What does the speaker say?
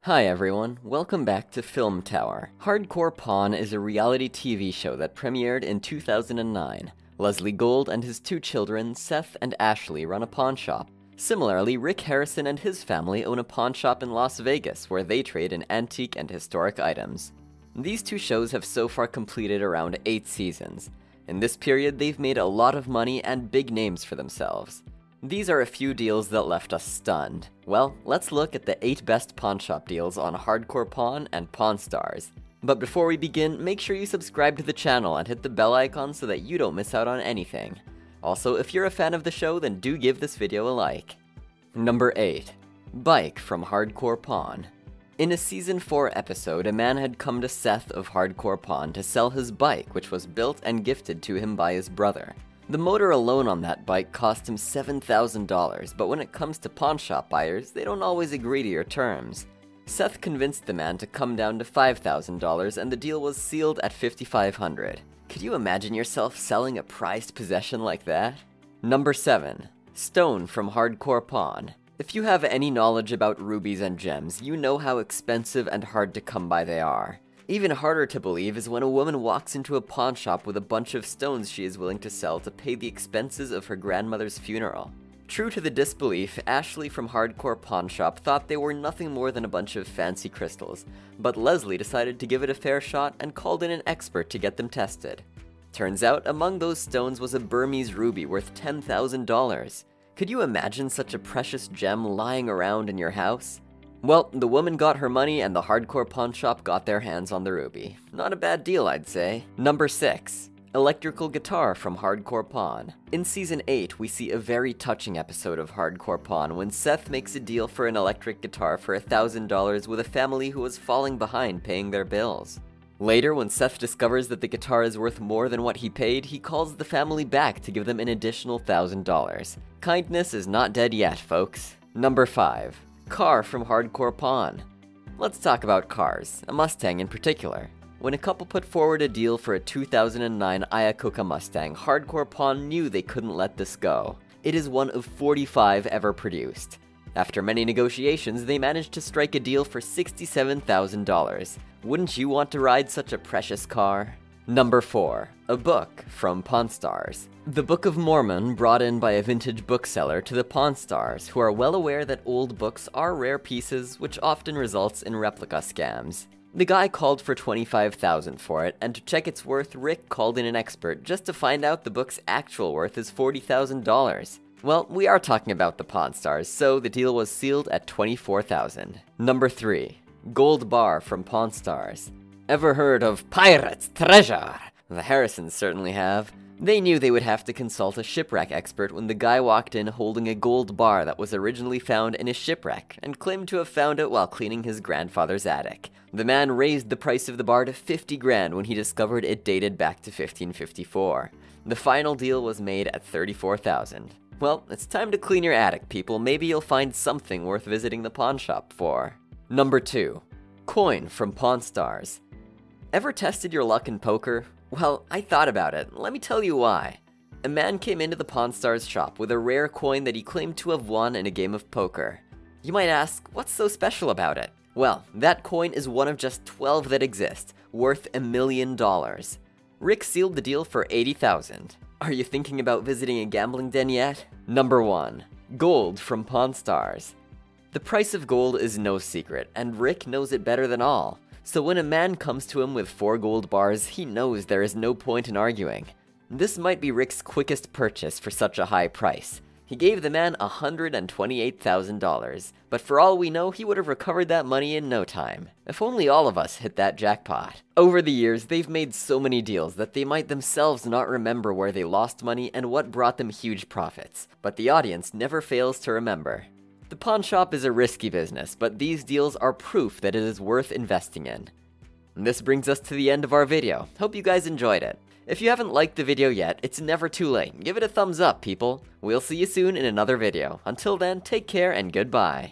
Hi everyone, welcome back to Film Tower. Hardcore Pawn is a reality TV show that premiered in 2009. Leslie Gold and his two children, Seth and Ashley, run a pawn shop. Similarly, Rick Harrison and his family own a pawn shop in Las Vegas where they trade in antique and historic items. These two shows have so far completed around 8 seasons. In this period, they've made a lot of money and big names for themselves. These are a few deals that left us stunned. Well, let's look at the 8 best pawnshop deals on Hardcore Pawn and Pawn Stars. But before we begin, make sure you subscribe to the channel and hit the bell icon so that you don't miss out on anything. Also, if you're a fan of the show, then do give this video a like. Number 8. Bike from Hardcore Pawn. In a Season 4 episode, a man had come to Seth of Hardcore Pawn to sell his bike, which was built and gifted to him by his brother. The motor alone on that bike cost him $7,000, but when it comes to pawnshop buyers, they don't always agree to your terms. Seth convinced the man to come down to $5,000 and the deal was sealed at $5,500. Could you imagine yourself selling a prized possession like that? Number 7. Stone from Hardcore Pawn. If you have any knowledge about rubies and gems, you know how expensive and hard to come by they are. Even harder to believe is when a woman walks into a pawn shop with a bunch of stones she is willing to sell to pay the expenses of her grandmother's funeral. True to the disbelief, Ashley from Hardcore Pawn Shop thought they were nothing more than a bunch of fancy crystals, but Leslie decided to give it a fair shot and called in an expert to get them tested. Turns out, among those stones was a Burmese ruby worth $10,000. Could you imagine such a precious gem lying around in your house? Well, the woman got her money and the Hardcore Pawn Shop got their hands on the ruby. Not a bad deal, I'd say. Number 6. Electrical guitar from Hardcore Pawn. In Season 8, we see a very touching episode of Hardcore Pawn when Seth makes a deal for an electric guitar for $1,000 with a family who was falling behind paying their bills. Later, when Seth discovers that the guitar is worth more than what he paid, he calls the family back to give them an additional $1,000. Kindness is not dead yet, folks. Number 5. Car from Hardcore Pawn. Let's talk about cars, a Mustang in particular. When a couple put forward a deal for a 2009 Iacocca Mustang, Hardcore Pawn knew they couldn't let this go. It is one of 45 ever produced. After many negotiations, they managed to strike a deal for $67,000. Wouldn't you want to ride such a precious car? Number 4. A book from Pawn Stars. The Book of Mormon brought in by a vintage bookseller to the Pawn Stars, who are well aware that old books are rare pieces, which often results in replica scams. The guy called for $25,000 for it, and to check its worth, Rick called in an expert just to find out the book's actual worth is $40,000. Well, we are talking about the Pawn Stars, so the deal was sealed at $24,000. Number 3. Gold bar from Pawn Stars. Ever heard of pirate's treasure? The Harrisons certainly have. They knew they would have to consult a shipwreck expert when the guy walked in holding a gold bar that was originally found in a shipwreck and claimed to have found it while cleaning his grandfather's attic. The man raised the price of the bar to $50,000 when he discovered it dated back to 1554. The final deal was made at $34,000. Well, it's time to clean your attic, people. Maybe you'll find something worth visiting the pawn shop for. Number 2. Coin from Pawn Stars. Ever tested your luck in poker? Well, I thought about it. Let me tell you why. A man came into the Pawn Stars shop with a rare coin that he claimed to have won in a game of poker. You might ask, what's so special about it? Well, that coin is one of just 12 that exist, worth $1 million. Rick sealed the deal for $80,000. Are you thinking about visiting a gambling den yet? Number 1. Gold from Pawn Stars. The price of gold is no secret, and Rick knows it better than all. So when a man comes to him with 4 gold bars, he knows there is no point in arguing. This might be Rick's quickest purchase for such a high price. He gave the man $128,000, but for all we know, he would have recovered that money in no time. If only all of us hit that jackpot. Over the years, they've made so many deals that they might themselves not remember where they lost money and what brought them huge profits, but the audience never fails to remember. The pawn shop is a risky business, but these deals are proof that it is worth investing in. And this brings us to the end of our video. Hope you guys enjoyed it. If you haven't liked the video yet, it's never too late. Give it a thumbs up, people. We'll see you soon in another video. Until then, take care and goodbye.